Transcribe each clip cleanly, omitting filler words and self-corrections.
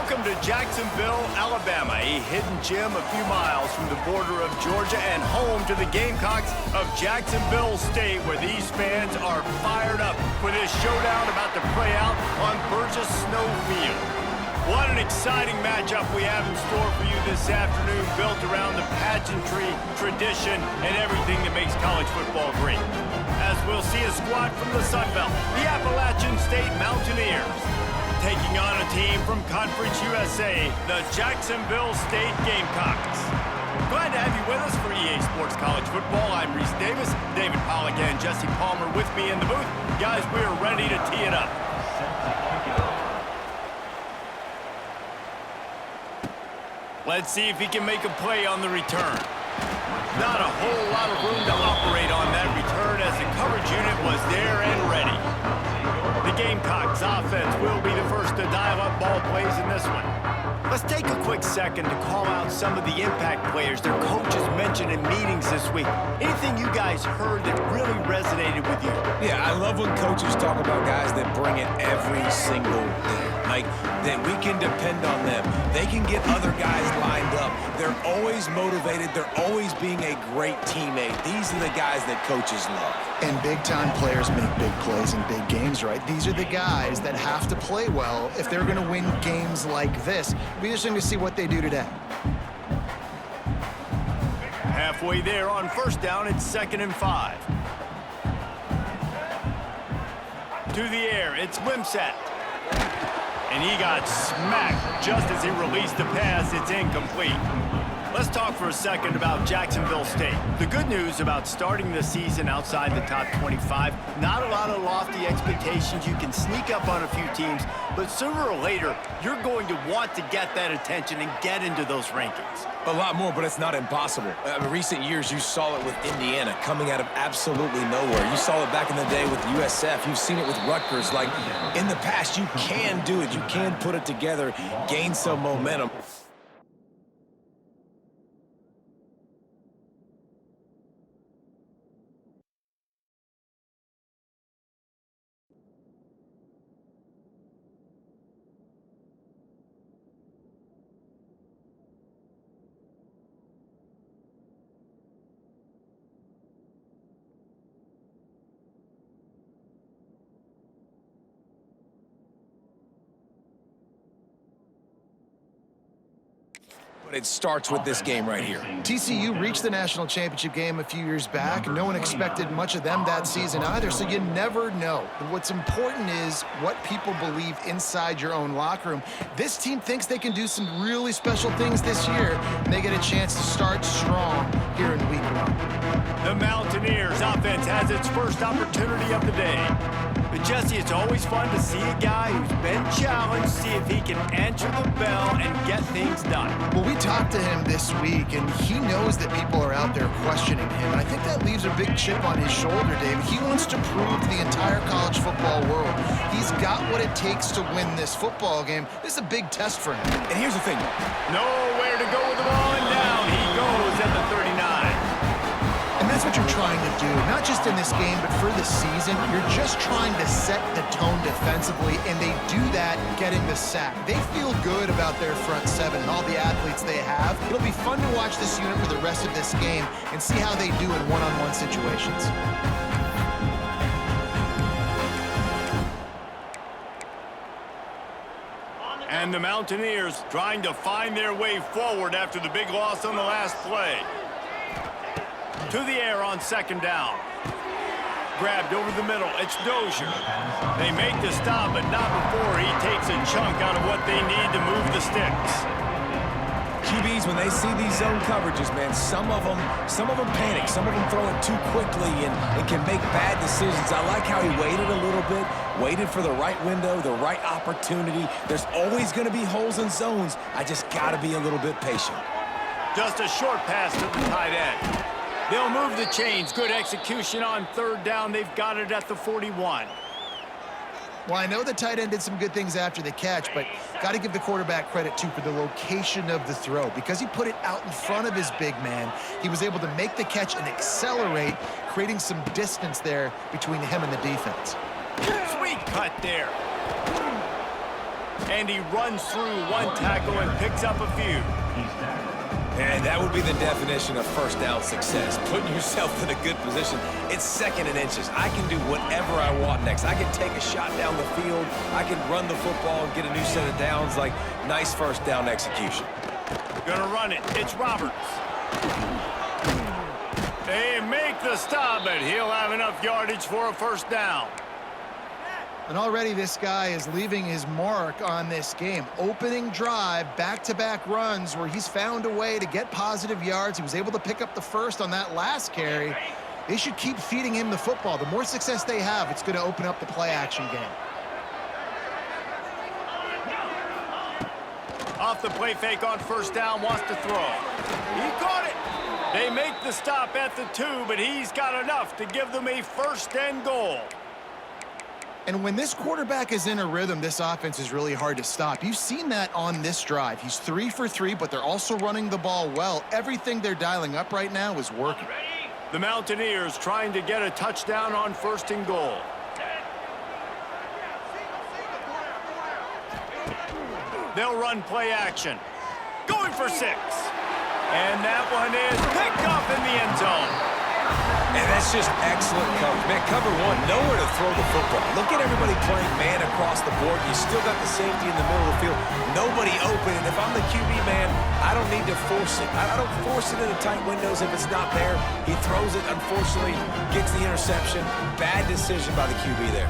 Welcome to Jacksonville, Alabama, a hidden gem a few miles from the border of Georgia and home to the Gamecocks of Jacksonville State, where these fans are fired up for this showdown about to play out on Burgess Snow Field. What an exciting matchup we have in store for you this afternoon, built around the pageantry, tradition, and everything that makes college football great. As we'll see a squad from the Sun Belt, the Appalachian State Mountaineers, taking on a team from Conference USA, the Jacksonville State Gamecocks. Glad to have you with us for EA Sports College Football. I'm Reese Davis, David Pollack and Jesse Palmer with me in the booth. Guys, we are ready to tee it up. Let's see if he can make a play on the return. Not a whole lot of room to operate on that return as the coverage unit was there and ready. The Gamecocks offense will be the first to dial up ball plays in this one. Let's take a quick second to call out some of the impact players their coaches mentioned in meetings this week. Anything you guys heard that really resonated with you? Yeah, I love when coaches talk about guys that bring it every single day. Like, that we can depend on them. They can get other guys lined up. They're always motivated. They're always being a great teammate. These are the guys that coaches love. And big-time players make big plays in big games, right? These are the guys that have to play well if they're going to win games like this. It'll be interesting to see what they do today. Halfway there on first down, it's 2nd and 5. To the air, it's Wimsatt. And he got smacked just as he released the pass. It's incomplete. Let's talk for a second about Jacksonville State. The good news about starting the season outside the top 25, not a lot of lofty expectations. You can sneak up on a few teams, but sooner or later, you're going to want to get that attention and get into those rankings. A lot more, but it's not impossible. In recent years, you saw it with Indiana coming out of absolutely nowhere. You saw it back in the day with USF. You've seen it with Rutgers. Like, in the past, you can do it. You can put it together, gain some momentum. But it starts with this game right here. TCU reached the national championship game a few years back. No one expected much of them that season either, so you never know. But what's important is what people believe inside your own locker room. This team thinks they can do some really special things this year, and they get a chance to start strong here in week 1. The Mountaineers offense has its first opportunity of the day. But Jesse, it's always fun to see a guy who's been challenged, see if he can answer the bell and get things done. Well, we talked to him this week, and he knows that people are out there questioning him. And I think that leaves a big chip on his shoulder, David. He wants to prove to the entire college football world he's got what it takes to win this football game. This is a big test for him. And here's the thing. Nowhere to go with the ball, and down he goes at the 39. And that's what you're trying to do, not just in this game, but for the season. You're just trying to set the tone defensively, and they do that getting the sack. They feel good about their front seven and all the athletes they have. It'll be fun to watch this unit for the rest of this game and see how they do in one-on-one situations. And the Mountaineers trying to find their way forward after the big loss on the last play. To the air on 2nd down. Grabbed over the middle. It's Dozier. They make the stop, but not before he takes a chunk out of what they need to move the sticks. QBs, when they see these zone coverages, man, some of them panic. Some of them throw it too quickly and can make bad decisions. I like how he waited a little bit, waited for the right window, the right opportunity. There's always going to be holes in zones. I just got to be a little bit patient. Just a short pass to the tight end. They'll move the chains. Good execution on 3rd down. They've got it at the 41. Well, I know the tight end did some good things after the catch, but got to give the quarterback credit, too, for the location of the throw. Because he put it out in front of his big man, he was able to make the catch and accelerate, creating some distance there between him and the defense. Sweet cut there. And he runs through one tackle and picks up a few. And that would be the definition of first down success, putting yourself in a good position. It's second and inches. I can do whatever I want next. I can take a shot down the field. I can run the football and get a new set of downs. Like, nice first down execution. Gonna run it. It's Roberts. They make the stop, but he'll have enough yardage for a first down. And already this guy is leaving his mark on this game. Opening drive, back-to-back runs where he's found a way to get positive yards. He was able to pick up the first on that last carry. They should keep feeding him the football. The more success they have, it's going to open up the play-action game. Off the play fake on first down, wants to throw. He caught it. They make the stop at the 2, but he's got enough to give them a first and goal. And when this quarterback is in a rhythm, this offense is really hard to stop. You've seen that on this drive. He's 3 for 3, but they're also running the ball well. Everything they're dialing up right now is working. The Mountaineers trying to get a touchdown on first and goal. They'll run play action. Going for 6. And that one is picked up in the end zone. And that's just excellent coverage. Man, cover one, nowhere to throw the football. Look at everybody playing man across the board. You still got the safety in the middle of the field. Nobody open. And if I'm the QB, man, I don't need to force it. I don't force it into tight windows if it's not there. He throws it, unfortunately, gets the interception. Bad decision by the QB there.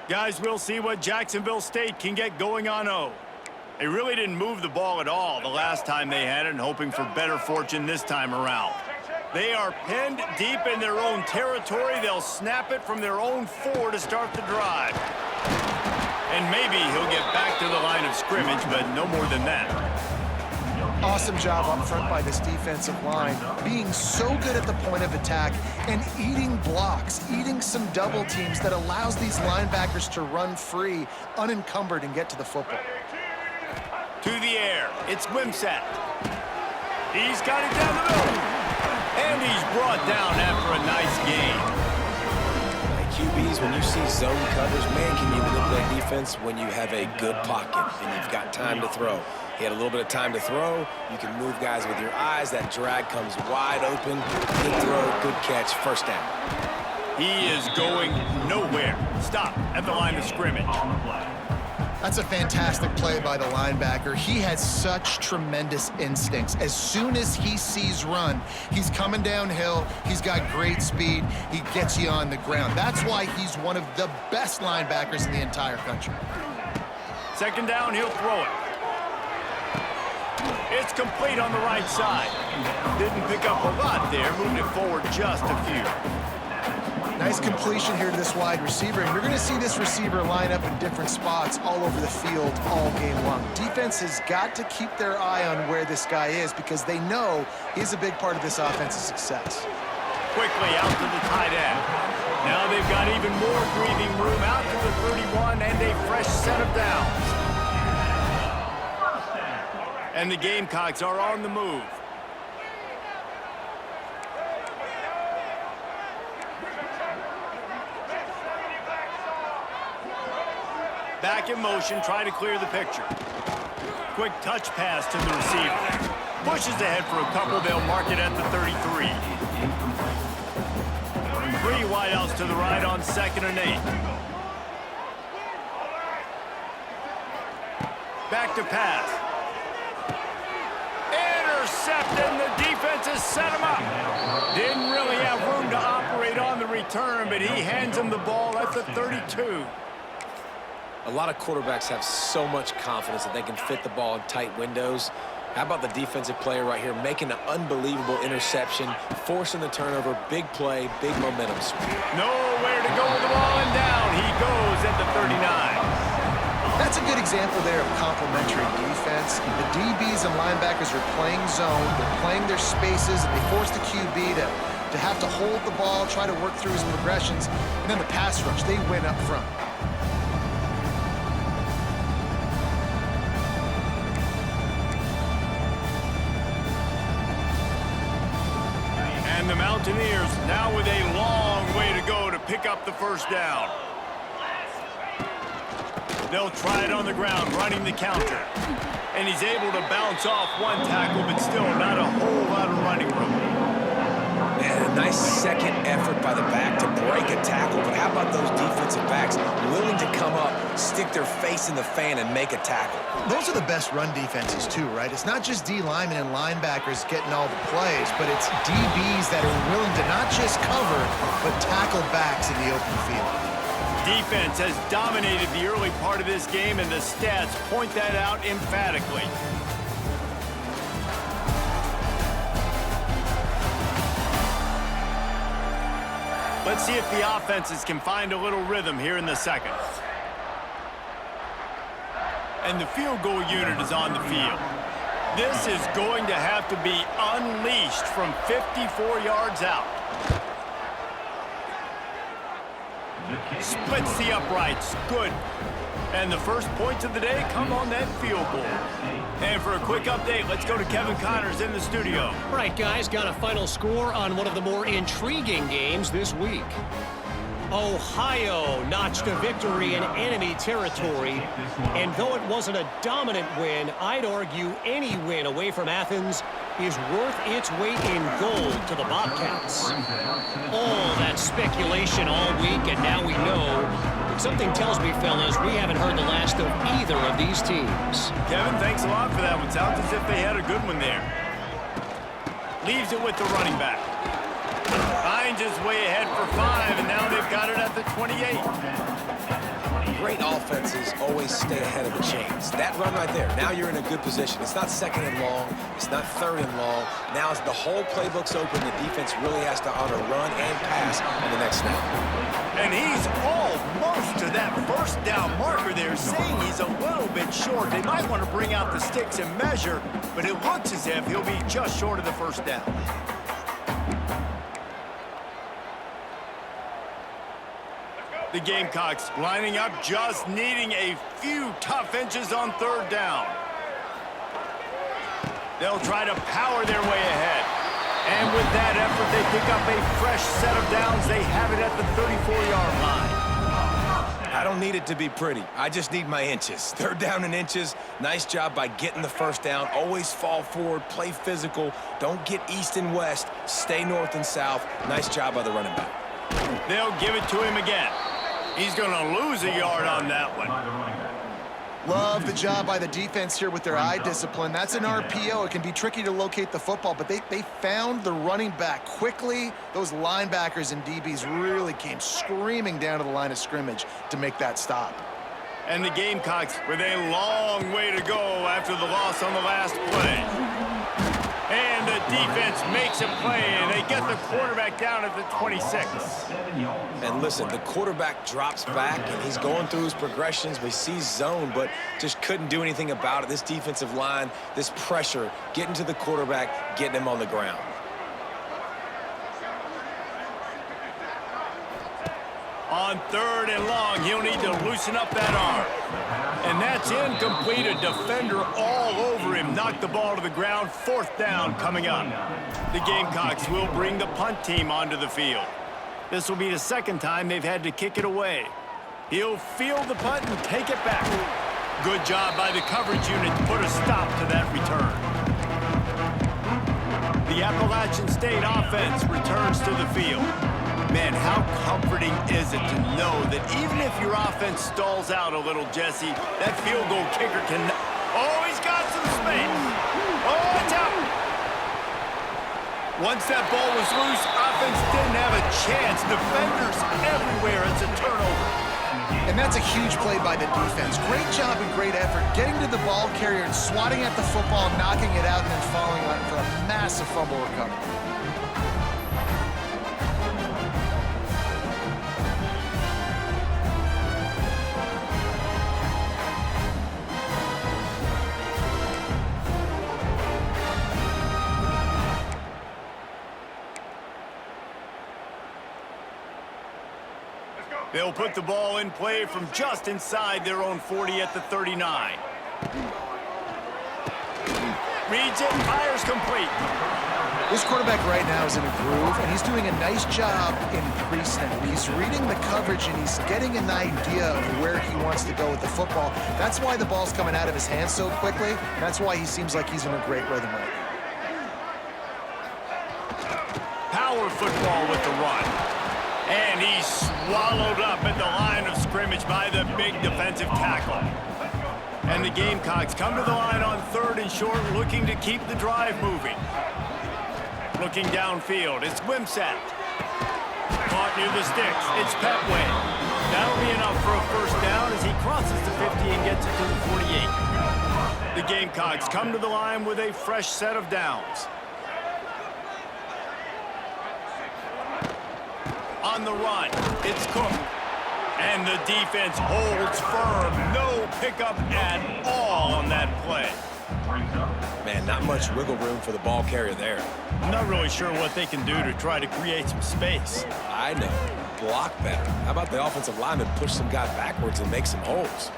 Guys, we'll see what Jacksonville State can get going on O. They really didn't move the ball at all the last time they had it, and hoping for better fortune this time around. They are pinned deep in their own territory. They'll snap it from their own 4 to start the drive. And maybe he'll get back to the line of scrimmage, but no more than that. Awesome job up front by this defensive line, being so good at the point of attack and eating blocks, eating some double teams that allows these linebackers to run free, unencumbered, and get to the football. To the air, it's Wimsatt. He's got it down the middle. And he's brought down after a nice game. QBs, when you see zone covers, man, can you manipulate defense when you have a good pocket and you've got time to throw. He had a little bit of time to throw. You can move guys with your eyes. That drag comes wide open. Good throw, good catch, first down. He is going nowhere. Stop at the line of scrimmage. That's a fantastic play by the linebacker. He has such tremendous instincts. As soon as he sees run, he's coming downhill. He's got great speed. He gets you on the ground. That's why he's one of the best linebackers in the entire country. Second down, he'll throw it. It's complete on the right side. Didn't pick up a lot there. Moved it forward just a few. Nice completion here to this wide receiver. And you're going to see this receiver line up in different spots all over the field all game long. Defense has got to keep their eye on where this guy is because they know he's a big part of this offense's success. Quickly out to the tight end. Now they've got even more breathing room out to the 31 and a fresh set of downs. And the Gamecocks are on the move. Back in motion, try to clear the picture. Quick touch pass to the receiver. Pushes ahead for a couple, they'll mark it at the 33. 3 wideouts to the right on 2nd and 8. Back to pass. Intercepted, the defense has set him up. Didn't really have room to operate on the return, but he hands him the ball at the 32. A lot of quarterbacks have so much confidence that they can fit the ball in tight windows. How about the defensive player right here making an unbelievable interception, forcing the turnover, big play, big momentum swing. Nowhere to go with the ball, and down he goes at the 39. That's a good example there of complementary defense. The DBs and linebackers are playing zone, they're playing their spaces, and they force the QB to have to hold the ball, try to work through his progressions, and then the pass rush, they win up front. And the Mountaineers now with a long way to go to pick up the first down. They'll try it on the ground, running the counter. And he's able to bounce off one tackle, but still not a whole lot of running room. And a nice second effort by the back to break a tackle. But how about those defensive backs willing to come up, stick their face in the fan, and make a tackle? Those are the best run defenses, too, right? It's not just D linemen and linebackers getting all the plays, but it's DBs that are willing to not just cover, but tackle backs in the open field. Defense has dominated the early part of this game, and the stats point that out emphatically. Let's see if the offenses can find a little rhythm here in the second. And the field goal unit is on the field. This is going to have to be unleashed from 54 yards out. Splits the uprights. Good. And the first points of the day come on that field goal. And for a quick update, let's go to Kevin Connors in the studio. All right, guys, got a final score on one of the more intriguing games this week. Ohio notched a victory in enemy territory, and though it wasn't a dominant win, I'd argue any win away from Athens is worth its weight in gold to the Bobcats. All that speculation all week, and now we know. But something tells me, fellas, we haven't heard the last of either of these teams. Kevin, thanks a lot for that one. Sounds as if they had a good one there. Leaves it with the running back. Finds his way ahead for 5, and now they've got it at the 28. Great offenses always stay ahead of the chains. That run right there, now you're in a good position. It's not second and long. It's not third and long. Now as the whole playbook's open, the defense really has to honor run and pass on the next snap. And he's almost to that first down marker there, saying he's a little bit short. They might want to bring out the sticks and measure, but it looks as if he'll be just short of the first down. The Gamecocks lining up, just needing a few tough inches on third down. They'll try to power their way ahead. And with that effort, they pick up a fresh set of downs. They have it at the 34-yard line. I don't need it to be pretty. I just need my inches. Third down in inches. Nice job by getting the first down. Always fall forward, play physical. Don't get east and west. Stay north and south. Nice job by the running back. They'll give it to him again. He's going to lose a yard on that one. Love the job by the defense here with their eye discipline. That's an RPO. It can be tricky to locate the football, but they found the running back quickly. Those linebackers and DBs really came screaming down to the line of scrimmage to make that stop. And the Gamecocks with a long way to go after the loss on the last play. And the defense makes a play, and they get the quarterback down at the 26. And listen, the quarterback drops back, and he's going through his progressions. We see zone, but just couldn't do anything about it. This defensive line, this pressure, getting to the quarterback, getting him on the ground. On third and long, he'll need to loosen up that arm. And that's incomplete. A defender all over him. Knocked the ball to the ground. Fourth down coming up. The Gamecocks will bring the punt team onto the field. This will be the second time they've had to kick it away. He'll field the punt and take it back. Good job by the coverage unit to put a stop to that return. The Appalachian State offense returns to the field. Man, how comforting is it to know that even if your offense stalls out a little, Jesse, that field goal kicker can... Oh, he's got some space. Oh, it's out. Once that ball was loose, offense didn't have a chance. Defenders everywhere. It's a turnover. And that's a huge play by the defense. Great job and great effort getting to the ball carrier and swatting at the football, knocking it out, and then falling on it for a massive fumble recovery. They'll put the ball in play from just inside their own 40 at the 39. Reads it, fires complete. This quarterback right now is in a groove, and he's doing a nice job in pre-snap. He's reading the coverage, and he's getting an idea of where he wants to go with the football. That's why the ball's coming out of his hands so quickly, and that's why he seems like he's in a great rhythm right now. Power football with the run. And he's swallowed up at the line of scrimmage by the big defensive tackle. And the Gamecocks come to the line on 3rd and short, looking to keep the drive moving. Looking downfield, it's Wimsatt. Caught near the sticks, it's Petway. That'll be enough for a first down as he crosses the 50 and gets it to the 48. The Gamecocks come to the line with a fresh set of downs. On the run, it's Cook. And the defense holds firm. No pickup at all on that play. Man, not much wiggle room for the ball carrier there. I'm not really sure what they can do to try to create some space. I know. Block better. How about the offensive lineman push some guy backwards and make some holes?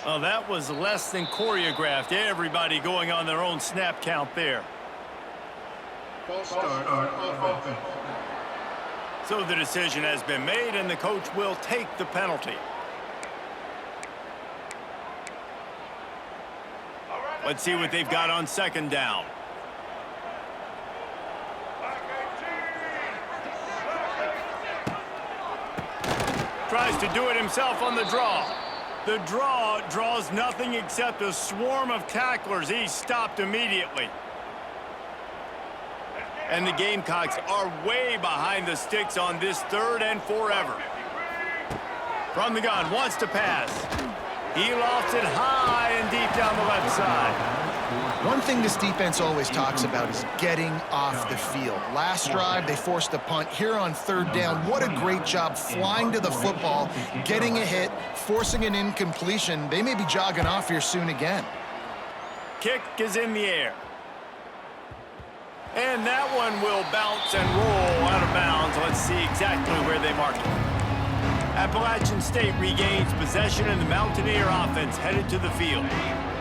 Oh, that was less than choreographed. Everybody going on their own snap count there. So the decision has been made, and the coach will take the penalty. Let's see what they've got on 2nd down. Tries to do it himself on the draw. The draw draws nothing except a swarm of tacklers. He's stopped immediately. And the Gamecocks are way behind the sticks on this 3rd and forever. From the gun, wants to pass. He lofts it high and deep down the left side. One thing this defense always talks about is getting off the field. Last drive, they forced a punt. Here on 3rd down, what a great job flying to the football, getting a hit, forcing an incompletion. They may be jogging off here soon again. Kick is in the air. And that one will bounce and roll out of bounds. Let's see exactly where they mark it. Appalachian State regains possession, and the Mountaineer offense headed to the field.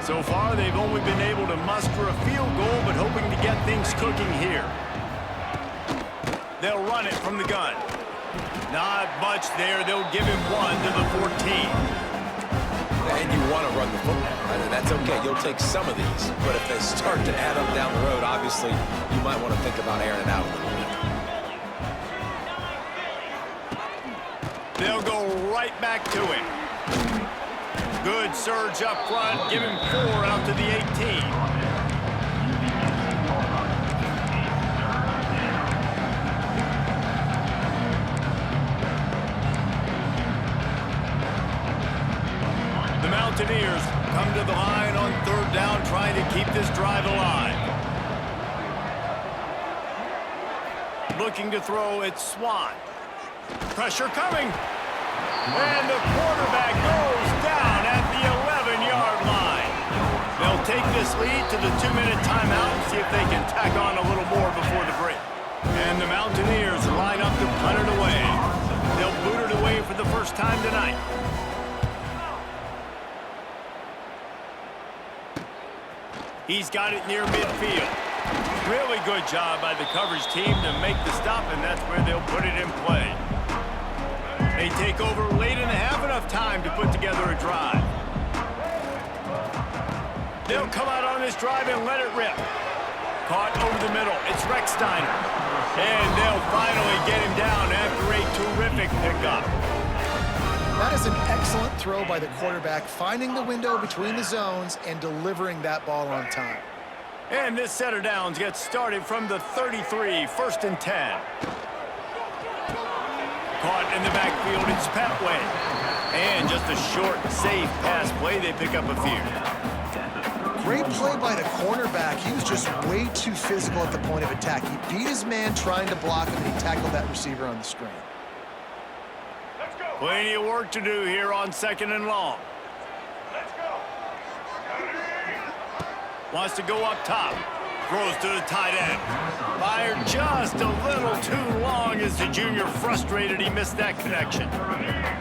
So far, they've only been able to muster a field goal, but hoping to get things cooking here. They'll run it from the gun. Not much there. They'll give him one to the 14. And you want to run the football. That's okay. You'll take some of these. But if they start to add up down the road, obviously, you might want to think about airing it out a little bit. They'll go right back to him. Good surge up front. Give him 4 out to the 18. The Mountaineers come to the line on 3rd down, trying to keep this drive alive. Looking to throw, it's Swan. Pressure coming. And the quarterback goes down at the 11-yard line. They'll take this lead to the 2-minute timeout and see if they can tack on a little more before the break. And the Mountaineers line up to punt it away. They'll boot it away for the first time tonight. He's got it near midfield. Really good job by the coverage team to make the stop, and that's where they'll put it in play. They take over late in the half, enough time to put together a drive. They'll come out on this drive and let it rip. Caught over the middle. It's Rechsteiner. And they'll finally get him down after a terrific pickup. That is an excellent throw by the quarterback, finding the window between the zones and delivering that ball on time. And this set of downs gets started from the 33, 1st and 10. Caught in the backfield, it's Petway. And just a short, safe pass play. They pick up a few. Great play by the cornerback. He was just way too physical at the point of attack. He beat his man trying to block him, and he tackled that receiver on the screen. Plenty of work to do here on 2nd and long. Wants to go up top. Throws to the tight end. Fired just a little too long as the junior frustrated he missed that connection.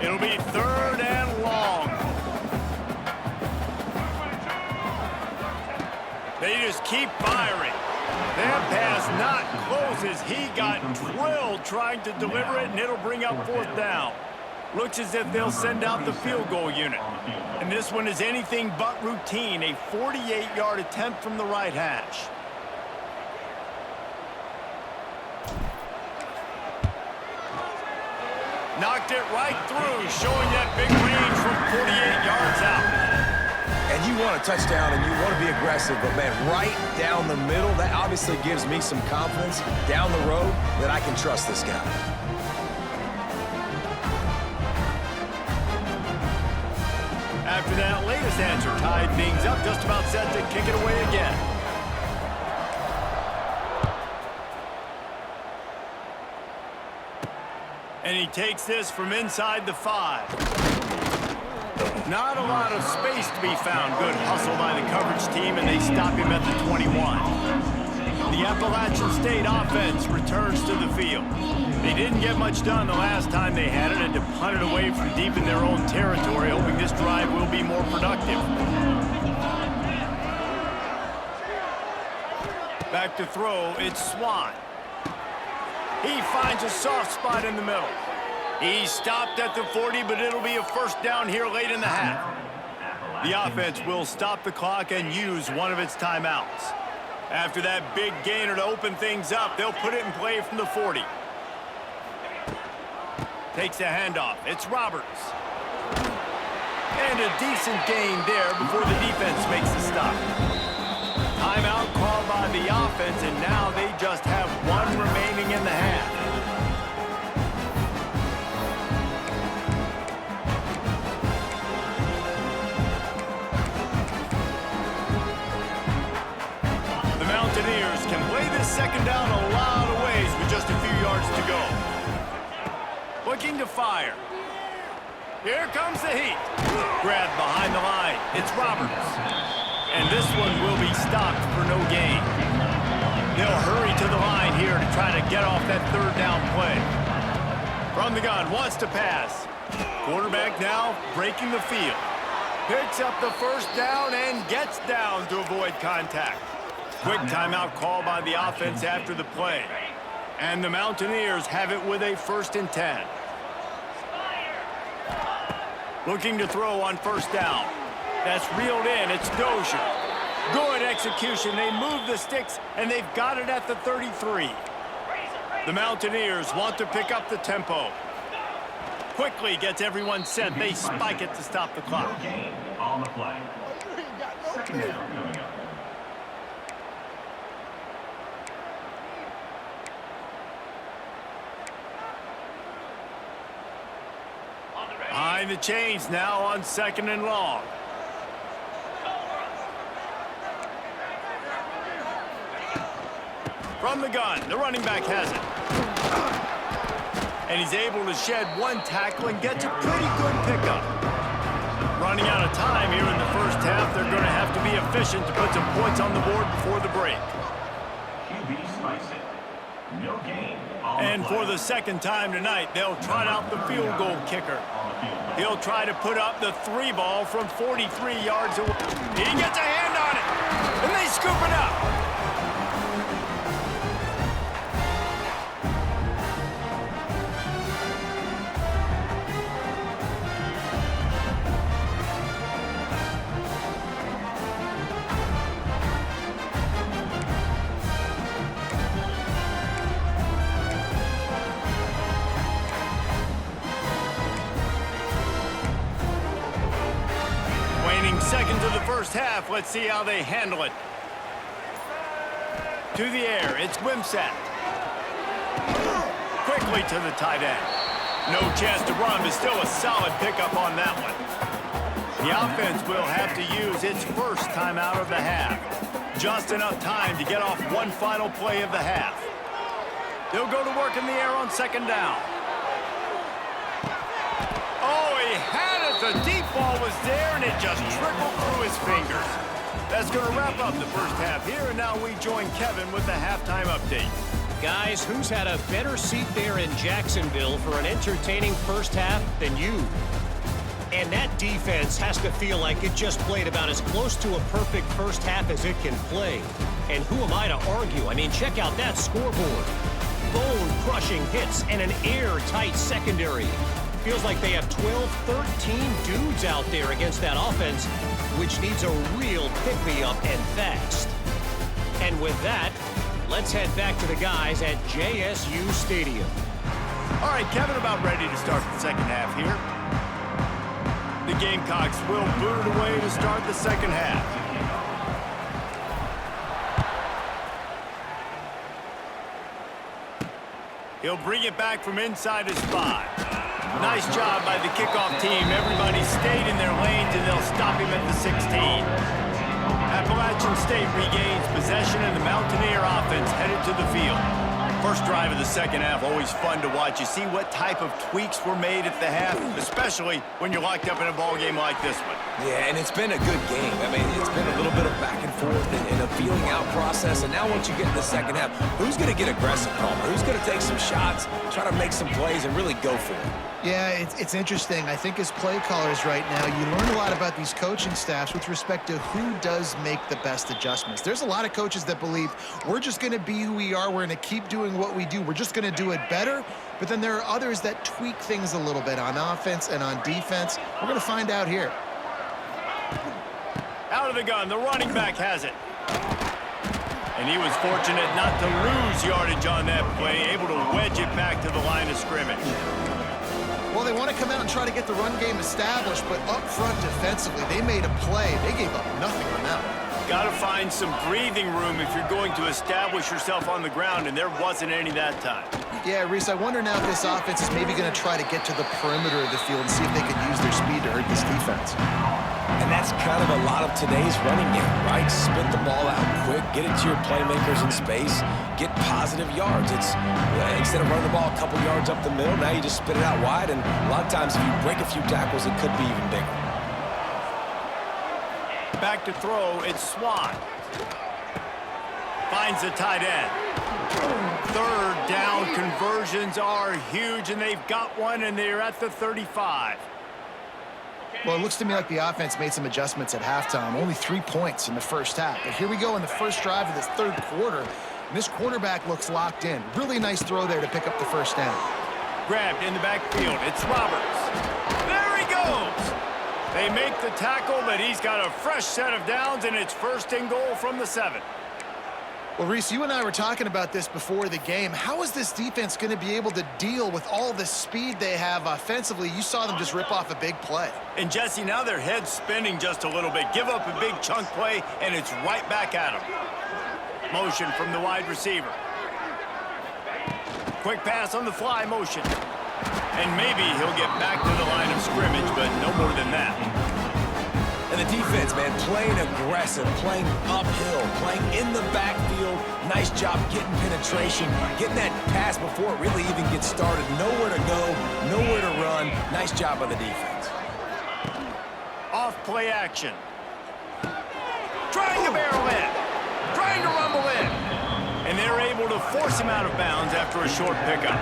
It'll be 3rd and long. They just keep firing. That pass not close as he got drilled trying to deliver it, and it'll bring up 4th down. Looks as if they'll send out the field goal unit. And this one is anything but routine, a 48-yard attempt from the right hash. Knocked it right through, showing that big range from 48 yards out. And you want a touchdown and you want to be aggressive, but man, right down the middle, that obviously gives me some confidence down the road that I can trust this guy. After that latest answer tied things up, just about set to kick it away again. And he takes this from inside the 5. Not a lot of space to be found. Good hustle by the coverage team, and they stop him at the 21. The Appalachian State offense returns to the field. They didn't get much done the last time they had it, and to punt it away from deep in their own territory, hoping this drive will be more productive. Back to throw, it's Swan. He finds a soft spot in the middle. He stopped at the 40, but it'll be a 1st down here late in the half. The offense will stop the clock and use one of its timeouts. After that big gainer to open things up, they'll put it in play from the 40. Takes a handoff. It's Roberts. And a decent gain there before the defense makes the stop. Timeout called by the offense, and now they just have one remaining in the half. The Mountaineers can play this 2nd down a lot of ways with just a few yards to go. Looking to fire. Here comes the heat. Grabbed behind the line. It's Roberts. And this one will be stopped for no gain. They'll hurry to the line here to try to get off that 3rd down play. From the gun, wants to pass. Quarterback now breaking the field. Picks up the 1st down and gets down to avoid contact. Quick timeout call by the offense after the play. And the Mountaineers have it with a 1st and 10. Looking to throw on 1st down. That's reeled in. It's Dozier. Good execution. They move the sticks, and they've got it at the 33. The Mountaineers want to pick up the tempo. Quickly gets everyone set. They spike it to stop the clock. On the play. Behind the chains now on 2nd and long. From the gun, the running back has it. And he's able to shed one tackle and gets a pretty good pickup. Running out of time here in the 1st half, they're going to have to be efficient to put some points on the board before the break. QB spikes it. No gain. And for the 2nd time tonight, they'll trot out the field goal kicker. He'll try to put up the 3 ball from 43 yards away. He gets a hand on it, and they scoop it up. Second to the 1st half. Let's see how they handle it. To the air, it's Wimsatt. Quickly to the tight end. No chance to run, but still a solid pickup on that one. The offense will have to use its 1st timeout of the half. Just enough time to get off one final play of the half. They'll go to work in the air on 2nd down. Oh, he had it. The deep ball was there, and it just trickled through his fingers. That's going to wrap up the first half here, and now we join Kevin with the halftime update. Guys, who's had a better seat there in Jacksonville for an entertaining first half than you? And that defense has to feel like it just played about as close to a perfect first half as it can play. And who am I to argue? I mean, check out that scoreboard. Bone-crushing hits and an airtight secondary. Feels like they have 12, 13 dudes out there against that offense, which needs a real pick-me-up and fast. And with that, let's head back to the guys at JSU Stadium. All right, Kevin, about ready to start the second half here. The Gamecocks will boot it away to start the second half. He'll bring it back from inside his 5. Nice job by the kickoff team. Everybody stayed in their lanes, and they'll stop him at the 16. Appalachian State regains possession, and the Mountaineer offense headed to the field. First drive of the second half, always fun to watch. You see what type of tweaks were made at the half, especially when you're locked up in a ball game like this one. Yeah, and it's been a good game. I mean, it's been a little bit of back and forth and a feeling out process. And now once you get in the second half, who's going to get aggressive, Palmer? Who's going to take some shots, try to make some plays, and really go for it? Yeah, it's interesting. I think as play callers right now, you learn a lot about these coaching staffs with respect to who does make the best adjustments. There's a lot of coaches that believe we're just going to be who we are. We're going to keep doing what we do. We're just going to do it better. But then there are others that tweak things a little bit on offense and on defense. We're going to find out here. Out of the gun, the running back has it. And he was fortunate not to lose yardage on that play, able to wedge it back to the line of scrimmage. Well, they want to come out and try to get the run game established, but up front defensively, they made a play. They gave up nothing on that one. Got to find some breathing room if you're going to establish yourself on the ground, and there wasn't any that time. Yeah, Reese, I wonder now if this offense is maybe going to try to get to the perimeter of the field and see if they can use their speed to hurt this defense. And that's kind of a lot of today's running game, right? Spit the ball out quick, get it to your playmakers in space, get positive yards. It's instead of running the ball a couple yards up the middle, now you just spit it out wide, and a lot of times if you break a few tackles, it could be even bigger. Back to throw, it's Swan. Finds the tight end. Third down conversions are huge, and they've got one, and they're at the 35. Well, it looks to me like the offense made some adjustments at halftime. Only 3 points in the first half. But here we go in the first drive of this third quarter. And this quarterback looks locked in. Really nice throw there to pick up the first down. Grabbed in the backfield. It's Roberts. There he goes. They make the tackle, but he's got a fresh set of downs, and it's first and goal from the 7. Well, Reese, you and I were talking about this before the game. How is this defense going to be able to deal with all the speed they have offensively? You saw them just rip off a big play. And, Jesse, now their head's spinning just a little bit. Give up a big chunk play, and it's right back at them. Motion from the wide receiver. Quick pass on the fly motion. And maybe he'll get back to the line of scrimmage, but no more than that. And the defense, man, playing aggressive, playing uphill, playing in the backfield. Nice job getting penetration, getting that pass before it really even gets started. Nowhere to go, nowhere to run. Nice job by the defense. Off play action. Trying to barrel in. Trying to rumble in. And they're able to force him out of bounds after a short pickup.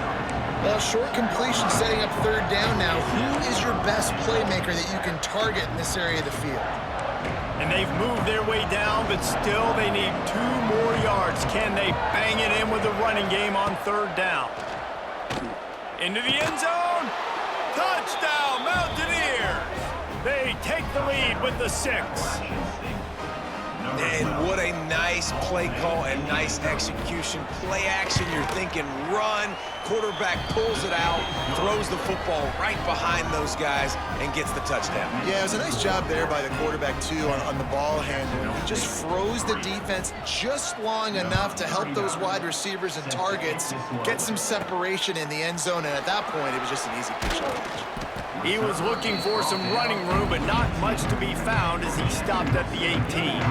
Well, short completion setting up third down now. Who is your best playmaker that you can target in this area of the field? And they've moved their way down, but still they need 2 more yards. Can they bang it in with the running game on third down? Into the end zone. Touchdown, Mountaineers. They take the lead with the 6. And what a nice play call and nice execution. Play action, you're thinking run. Quarterback pulls it out, throws the football right behind those guys, and gets the touchdown. Yeah, it was a nice job there by the quarterback, too, on the ball handler. He just froze the defense just long enough to help those wide receivers and targets get some separation in the end zone, and at that point, it was just an easy pitch. He was looking for some running room, but not much to be found as he stopped at the 18.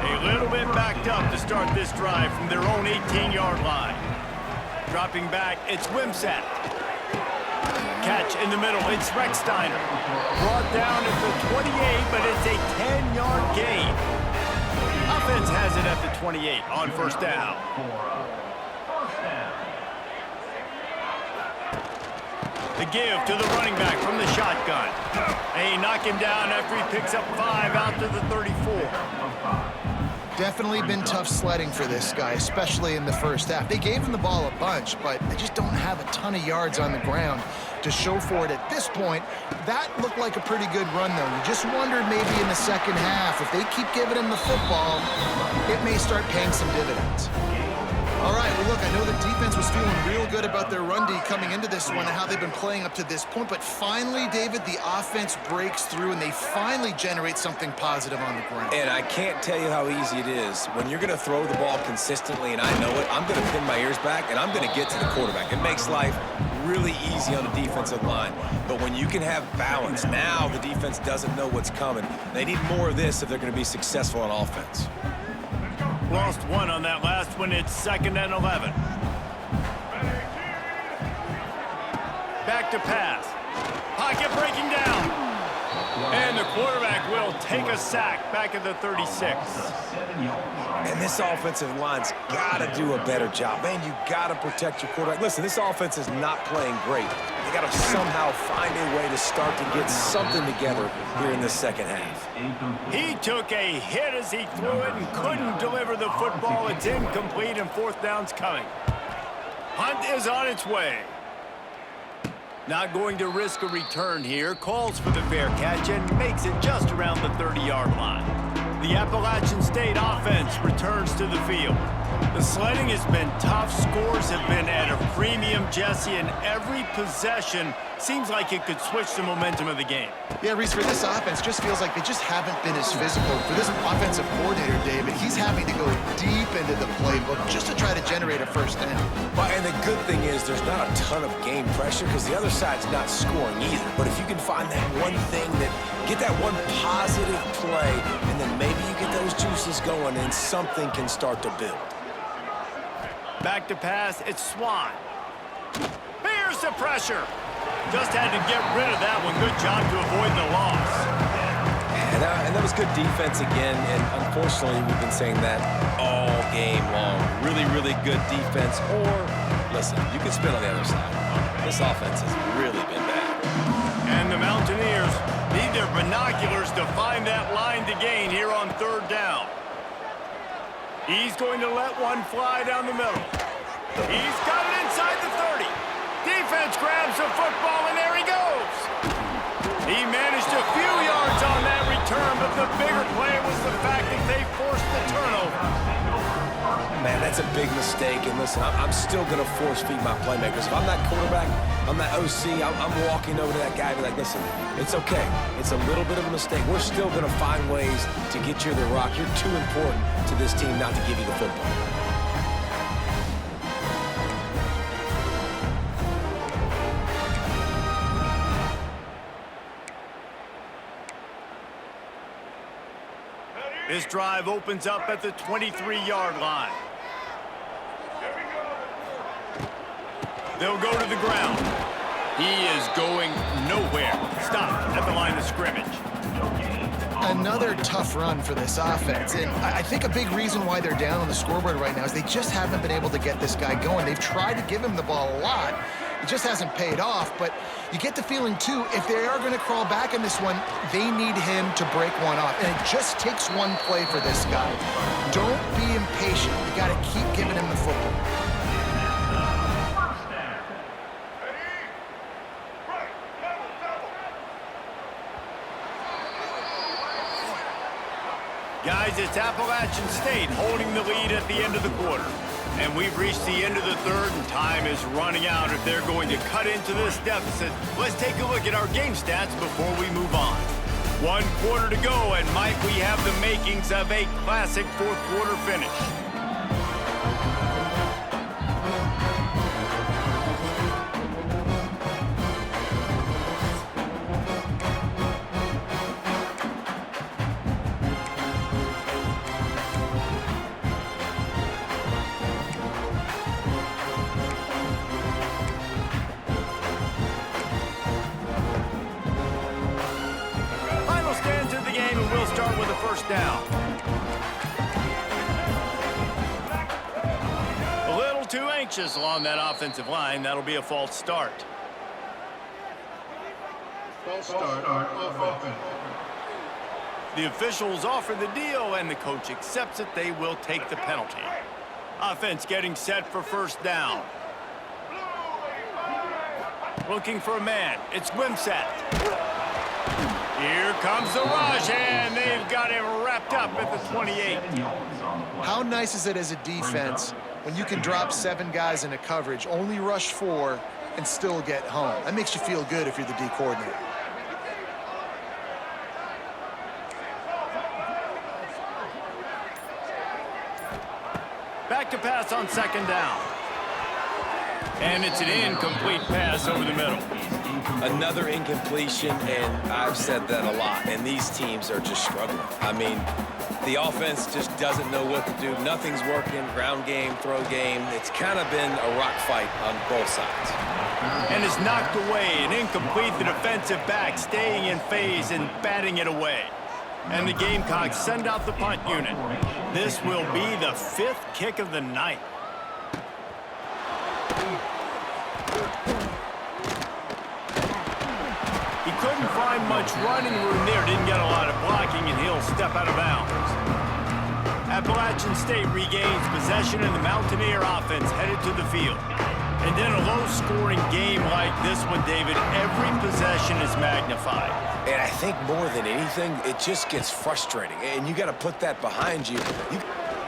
A little bit backed up to start this drive from their own 18-yard line. Dropping back, it's Wimsatt. catch in the middle. It's Rechsteiner. Brought down at the 28, but it's a 10-yard gain. Offense has it at the 28 on first down. The give to the running back from the shotgun. They knock him down after he picks up 5 out to the 34. Definitely been tough sledding for this guy, especially in the first half. They gave him the ball a bunch, but they just don't have a ton of yards on the ground to show for it at this point. That looked like a pretty good run, though. You just wondered maybe in the second half, if they keep giving him the football, it may start paying some dividends. All right, well, look, I know the defense was feeling real good about their run D coming into this one and how they've been playing up to this point, but finally, David, the offense breaks through and they finally generate something positive on the ground. And I can't tell you how easy it is. When you're going to throw the ball consistently, and I know it, I'm going to pin my ears back, and I'm going to get to the quarterback. It makes life really easy on the defensive line. But when you can have balance, now the defense doesn't know what's coming. They need more of this if they're going to be successful on offense. Lost one on that last one. It's 2nd and 11. Back to pass. Pocket breaking down. And the quarterback will take a sack back at the 36. And this offensive line's got to do a better job. Man, you got to protect your quarterback. Listen, this offense is not playing great. They got to somehow find a way to start to get something together here in the second half. He took a hit as he threw it and couldn't deliver the football. It's incomplete and 4th down's coming. Hunt is on its way. Not going to risk a return here. Calls for the fair catch and makes it just around the 30-yard line. The Appalachian State offense returns to the field. The sledding has been tough. Scores have been at a premium, Jesse, and every possession seems like it could switch the momentum of the game. Yeah, Reese, for this offense, just feels like they just haven't been as physical. For this offensive coordinator, David, he's having to go deep into the playbook just to try to generate a first down. Well, and the good thing is there's not a ton of game pressure because the other side's not scoring either. But if you can find that one thing get that one positive play, and then maybe you get those juices going and something can start to build. Back to pass, it's Swan. Here's the pressure. Just had to get rid of that one. Good job to avoid the loss. And that was good defense again, and unfortunately we've been saying that all game long. Really, really good defense. Or, listen, you can spin on the other side. This offense has really been bad. And the Mountaineers need their binoculars to find that line to gain here on 3rd down. He's going to let one fly down the middle. He's got it inside the 30. Defense grabs the football, and there he goes. He managed a few yards on that return, but the bigger play was the fact that they forced the turnover. Man, that's a big mistake. And listen, I'm still going to force-feed my playmakers. If I'm that quarterback, I'm that OC, I'm walking over to that guy and be like, listen, it's okay. It's a little bit of a mistake. We're still going to find ways to get you the rock. You're too important to this team not to give you the football. This drive opens up at the 23-yard line. They'll go to the ground. He is going nowhere. Stop at the line of scrimmage. Another tough run for this offense, and I think a big reason why they're down on the scoreboard right now is they just haven't been able to get this guy going. They've tried to give him the ball a lot. It just hasn't paid off, but you get the feeling, too, if they are going to crawl back in this one, they need him to break one off, and it just takes one play for this guy. Don't be impatient. You got to keep giving him the football. Guys, it's Appalachian State holding the lead at the end of the quarter. And we've reached the end of the 3rd, and time is running out if they're going to cut into this deficit. Let's take a look at our game stats before we move on. 1 quarter to go, and might we have the makings of a classic 4th quarter finish. first down. A little too anxious along that offensive line. That'll be a false start. False start on offense. The officials offer the deal, and the coach accepts it. They will take the penalty. Offense getting set for first down. Looking for a man. It's Wimsatt. Here comes the rush, and they've got him wrapped up at the 28. How nice is it as a defense when you can drop 7 guys into coverage, only rush 4, and still get home? That makes you feel good if you're the D coordinator. Back to pass on second down. And it's an incomplete pass over the middle. Another incompletion, and I've said that a lot, and these teams are just struggling. I mean, the offense just doesn't know what to do. Nothing's working. Ground game, throw game. It's kind of been a rock fight on both sides. And it's knocked away. An incomplete, the defensive back staying in phase and batting it away. And the Gamecocks send out the punt unit. This will be the 5th kick of the night. He couldn't find much running room there. Didn't get a lot of blocking, and he'll step out of bounds. Appalachian State regains possession, and the Mountaineer offense headed to the field. And in a low-scoring game like this one, David, every possession is magnified. And I think more than anything, it just gets frustrating. And you got to put that behind you.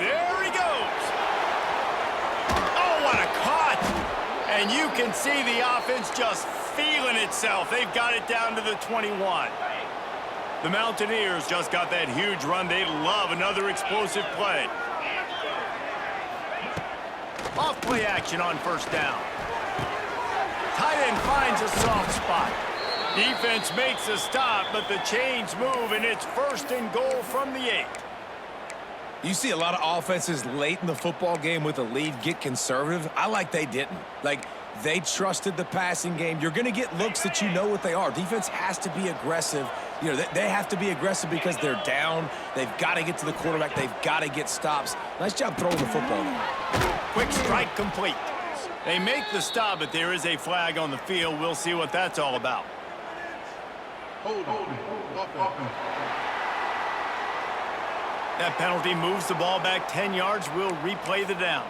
There he goes. Oh, what a cut. And you can see the offense just feeling itself. They've got it down to the 21. The Mountaineers just got that huge run. They love another explosive play. Off play action on first down. Tight end finds a soft spot. Defense makes a stop, but the chains move, and it's first and goal from the 8. You see a lot of offenses late in the football game with a lead get conservative. I like they didn't. Like, they trusted the passing game. You're going to get looks that you know what they are. Defense has to be aggressive. You know, they have to be aggressive because they're down. They've got to get to the quarterback. They've got to get stops. Nice job throwing the football there. Quick strike complete. They make the stop, but there is a flag on the field. We'll see what that's all about. That penalty moves the ball back 10 yards. We'll replay the down.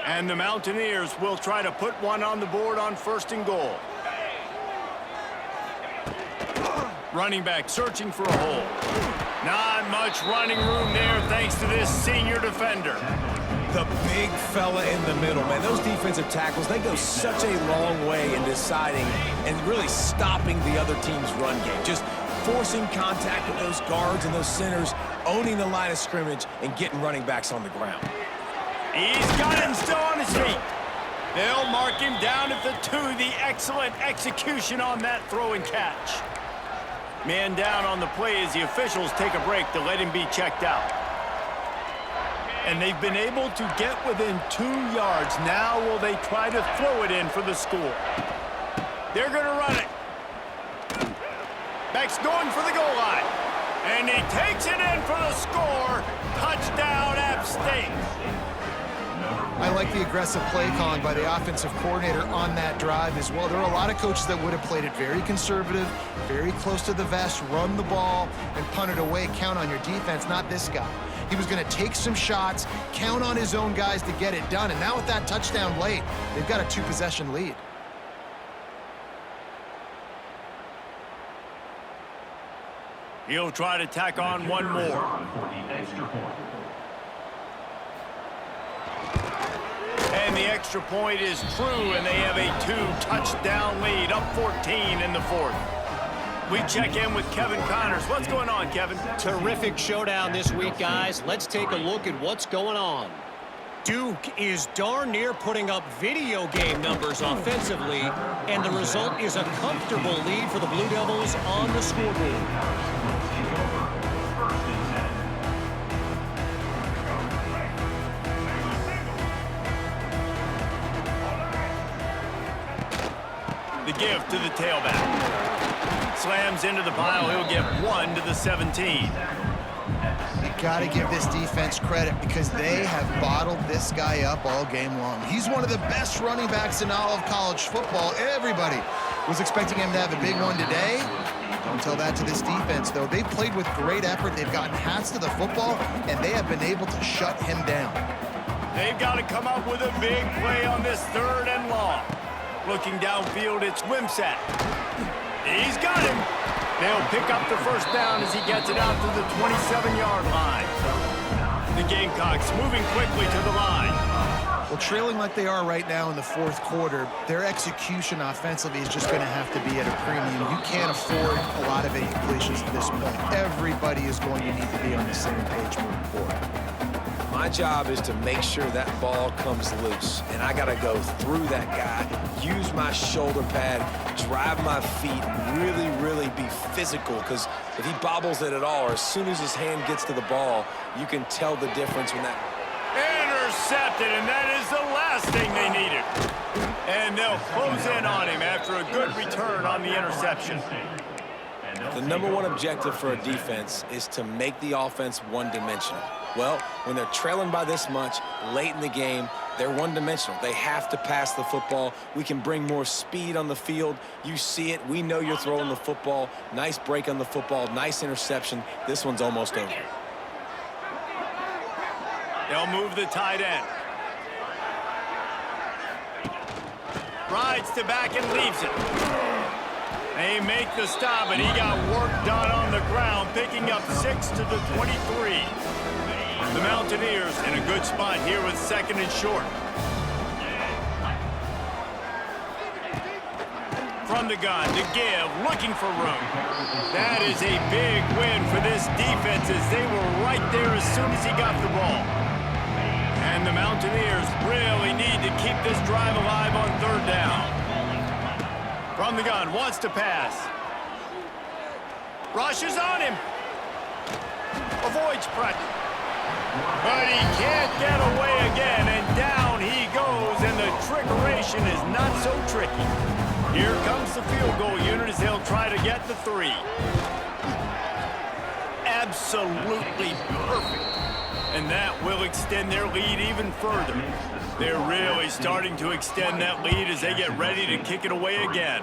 And the Mountaineers will try to put one on the board on first and goal. Running back searching for a hole. Not much running room there thanks to this senior defender. The big fella in the middle, man. Those defensive tackles, they go such a long way in deciding and really stopping the other team's run game. Just forcing contact with those guards and those centers, owning the line of scrimmage, and getting running backs on the ground. He's got him still on his feet. They'll mark him down at the 2. The excellent execution on that throw and catch. Man down on the play as the officials take a break to let him be checked out. And they've been able to get within 2 yards. Now will they try to throw it in for the score? They're going to run it. Beck's going for the goal line. And he takes it in for the score. Touchdown, App State. I like the aggressive play calling by the offensive coordinator on that drive as well. There are a lot of coaches that would have played it very conservative, very close to the vest, run the ball, and punt it away. Count on your defense, not this guy. He was going to take some shots, count on his own guys to get it done. And now with that touchdown late, they've got a 2-possession lead. He'll try to tack on one more. And the extra point is true, and they have a 2-touchdown lead, up 14 in the 4th. We check in with Kevin Connors. What's going on, Kevin? Terrific showdown this week, guys. Let's take a look at what's going on. Duke is darn near putting up video game numbers offensively, and the result is a comfortable lead for the Blue Devils on the scoreboard. The give to the tailback. Slams into the pile. He'll get 1 to the 17. You got to give this defense credit because they have bottled this guy up all game long. He's one of the best running backs in all of college football. Everybody was expecting him to have a big one today. Don't tell that to this defense, though. They've played with great effort. They've gotten hats to the football, and they have been able to shut him down. They've got to come up with a big play on this 3rd and long. Looking downfield, it's Wimsatt. He's got him. They'll pick up the first down as he gets it out to the 27-yard line. The Gamecocks moving quickly to the line. Well, trailing like they are right now in the 4th quarter, their execution offensively is just going to have to be at a premium. You can't afford a lot of incompletions at this point. Everybody is going to need to be on the same page moving forward. My job is to make sure that ball comes loose, and I got to go through that guy, use my shoulder pad, drive my feet, and really be physical, because if he bobbles it at all, or as soon as his hand gets to the ball, you can tell the difference when that... Intercepted, and that is the last thing they needed. And they'll close in on him after a good return on the interception. The #1 objective for a defense is to make the offense one-dimensional. Well, when they're trailing by this much late in the game, they're one-dimensional. They have to pass the football. We can bring more speed on the field. You see it. We know you're throwing the football. Nice break on the football. Nice interception. This one's almost over. They'll move the tight end. Rides to back and leaves it. They make the stop, and he got work done on the ground, picking up 6 to the 23. The Mountaineers in a good spot here with 2nd and short. From the gun, to give, looking for room. That is a big win for this defense as they were right there as soon as he got the ball. And the Mountaineers really need to keep this drive alive on 3rd down. From the gun, wants to pass. Rushes on him. Avoids pressure. But he can't get away again, and down he goes, and the trickeration is not so tricky. Here comes the field goal unit as they'll try to get the 3. Absolutely perfect. And that will extend their lead even further. They're really starting to extend that lead as they get ready to kick it away again.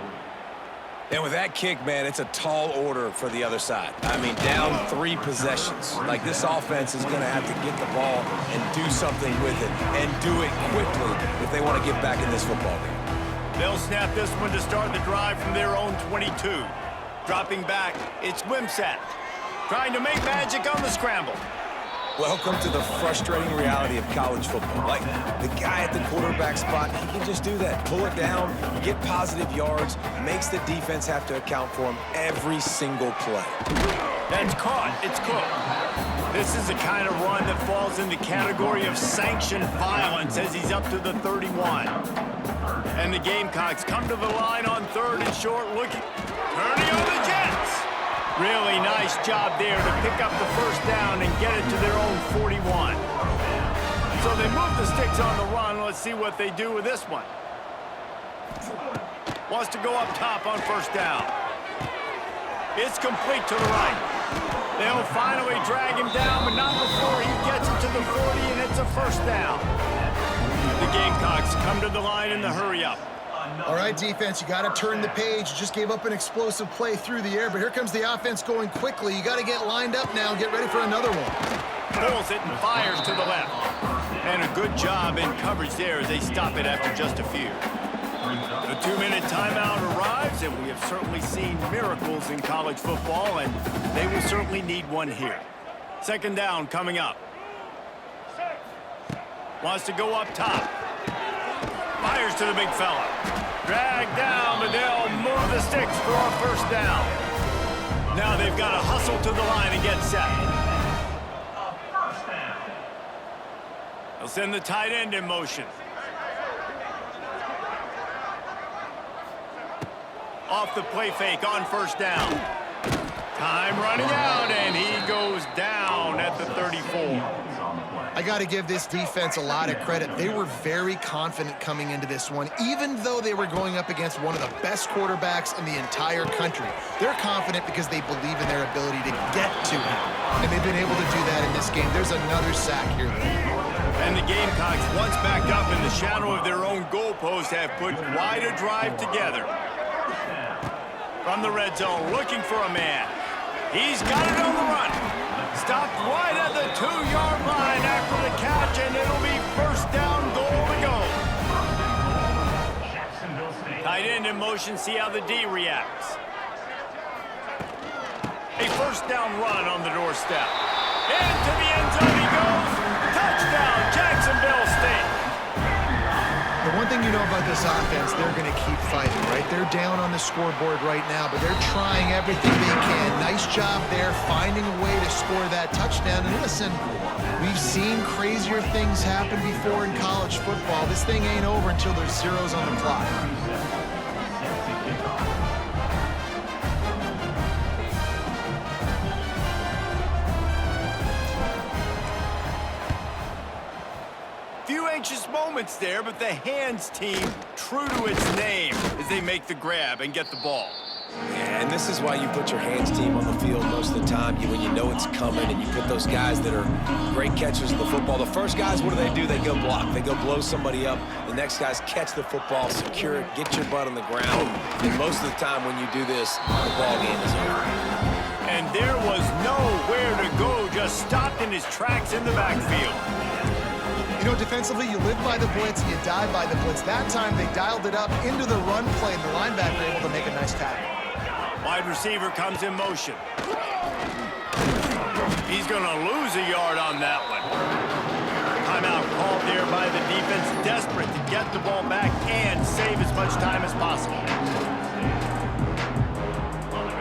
And with that kick, man, it's a tall order for the other side. I mean, down 3 possessions. Like, this offense is going to have to get the ball and do something with it, and do it quickly if they want to get back in this football game. They'll snap this one to start the drive from their own 22. Dropping back, it's Wimsatt. Trying to make magic on the scramble. Welcome to the frustrating reality of college football. Like, the guy at the quarterback spot, he can just do that. Pull it down, get positive yards, makes the defense have to account for him every single play. That's caught. It's cooked. This is the kind of run that falls in the category of sanctioned violence as he's up to the 31. And the Gamecocks come to the line on 3rd and short, looking, turning on the Jets. Really nice job there to pick up the first down and get it to their own 41. So they move the sticks on the run. Let's see what they do with this one. Wants to go up top on 1st down. It's complete to the right. They'll finally drag him down, but not before he gets it to the 40, and it's a 1st down. The Gamecocks come to the line in the hurry-up. All right, defense, you got to turn the page. You just gave up an explosive play through the air, but here comes the offense going quickly. You got to get lined up now and get ready for another one. Pulls it and fires to the left. And a good job in coverage there as they stop it after just a few. The 2-minute timeout arrives, and we have certainly seen miracles in college football, and they will certainly need one here. 2nd down coming up. Wants to go up top. Fires to the big fella. Dragged down, but they'll move the sticks for a 1st down. Now they've got to hustle to the line and get set. They'll send the tight end in motion. Off the play fake on 1st down. Time running out, and he goes down at at the 34. I got to give this defense a lot of credit. They were very confident coming into this one, even though they were going up against one of the best quarterbacks in the entire country. They're confident because they believe in their ability to get to him, and they've been able to do that in this game. There's another sack here. And the Gamecocks, once backed up in the shadow of their own goalpost, have put quite a drive together. From the red zone, looking for a man. He's got it on the run. Stopped right at the 2-yard line after the catch, and it'll be first down, goal to go. Tight end in motion, see how the D reacts. A first down run on the doorstep. Into the end zone he goes. Touchdown, Jacksonville State. The one thing you know about this offense, they're going to keep fighting, right? They're down on the scoreboard right now, but they're trying everything they can. Nice job there, finding a way to score that touchdown. And listen, we've seen crazier things happen before in college football. This thing ain't over until there's zeros on the clock. Few anxious moments there, but the hands team, true to its name, as they make the grab and get the ball. Yeah, and this is why you put your hands team on the field most of the time. When you know it's coming, and you put those guys that are great catchers of the football. The first guys, what do? They go block. They go blow somebody up. The next guys catch the football, secure it, get your butt on the ground. And most of the time when you do this, the ball game is over. And there was nowhere to go, just stopped in his tracks in the backfield. You know, defensively, you live by the blitz, you die by the blitz. That time, they dialed it up into the run play, and the linebacker able to make a nice tackle. Wide receiver comes in motion. He's going to lose a yard on that one. Timeout called there by the defense, desperate to get the ball back and save as much time as possible.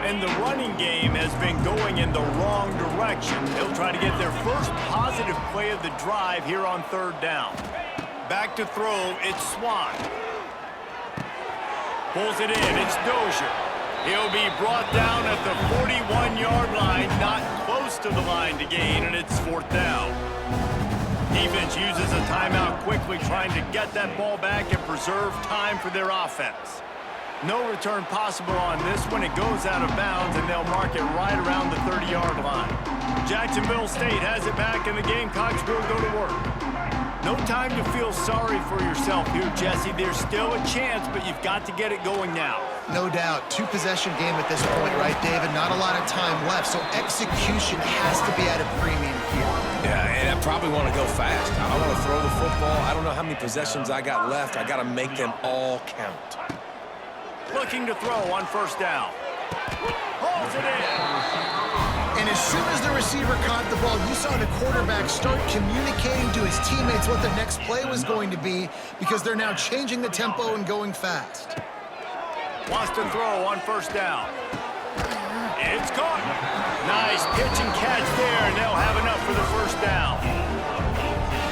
And the running game has been going in the wrong direction. They'll try to get their first positive play of the drive here on third down. Back to throw, it's Swan. Pulls it in, it's Dozier. He'll be brought down at the 41-yard line, not close to the line to gain, and it's fourth down. Defense uses a timeout quickly, trying to get that ball back and preserve time for their offense. No return possible on this one. It goes out of bounds, and they'll mark it right around the 30-yard line. Jacksonville State has it back, and the Gamecocks will go to work. No time to feel sorry for yourself here, Jesse. There's still a chance, but you've got to get it going now. No doubt. Two-possession game at this point, right, David? Not a lot of time left, so execution has to be at a premium here. Yeah, and I probably want to go fast. I want to throw the football. I don't know how many possessions I got left. I got to make them all count. Looking to throw on first down. Pulls it in. And as soon as the receiver caught the ball, you saw the quarterback start communicating to his teammates what the next play was going to be, because they're now changing the tempo and going fast. Wants to throw on first down. It's caught. Nice pitch and catch there, and they'll have enough for the first down.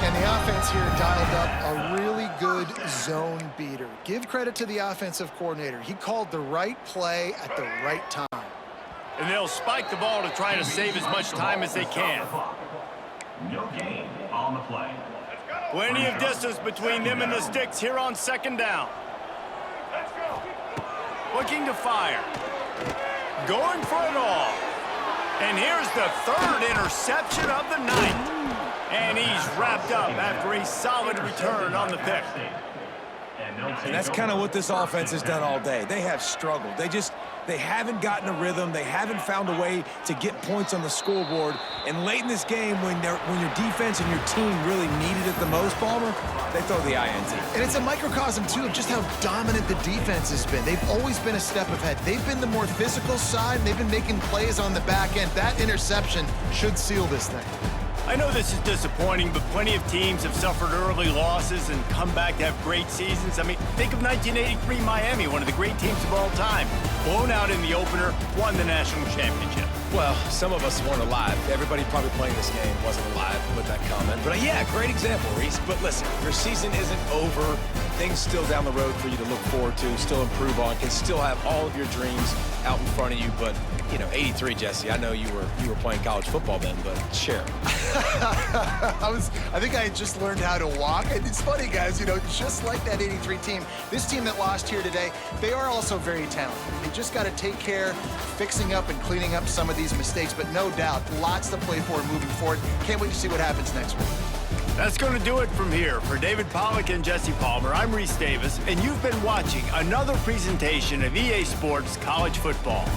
And the offense here dialed up a really good zone beater. Give credit to the offensive coordinator. He called the right play at the right time. And they'll spike the ball to try to save as much time as they can. No gain on the play. Plenty of distance between them and the sticks here on second down. Looking to fire. Going for it all. And here's the third interception of the night. And he's wrapped up after a solid return on the pick. And that's kind of what this offense has done all day. They have struggled. They haven't gotten a rhythm. They haven't found a way to get points on the scoreboard. And late in this game, when your defense and your team really needed it the most, Palmer, they throw the INT. And it's a microcosm, too, of just how dominant the defense has been. They've always been a step ahead. They've been the more physical side, and they've been making plays on the back end. That interception should seal this thing. I know this is disappointing, but plenty of teams have suffered early losses and come back to have great seasons. I mean, think of 1983 Miami, one of the great teams of all time. Blown out in the opener, won the national championship. Well, some of us weren't alive. Everybody probably playing this game wasn't alive with that comment. But yeah, great example, Reese. But listen, your season isn't over. Things still down the road for you to look forward to, still improve on, can still have all of your dreams out in front of you. But you know, 83, Jesse. I know you were playing college football then, but share. I think I had just learned how to walk. And it's funny, guys, you know, just like that 83 team, this team that lost here today, they are also very talented. They just got to take care, fixing up and cleaning up some of these mistakes, but no doubt, lots to play for moving forward. Can't wait to see what happens next week. That's going to do it from here. For David Pollack and Jesse Palmer, I'm Reese Davis, and you've been watching another presentation of EA Sports College Football.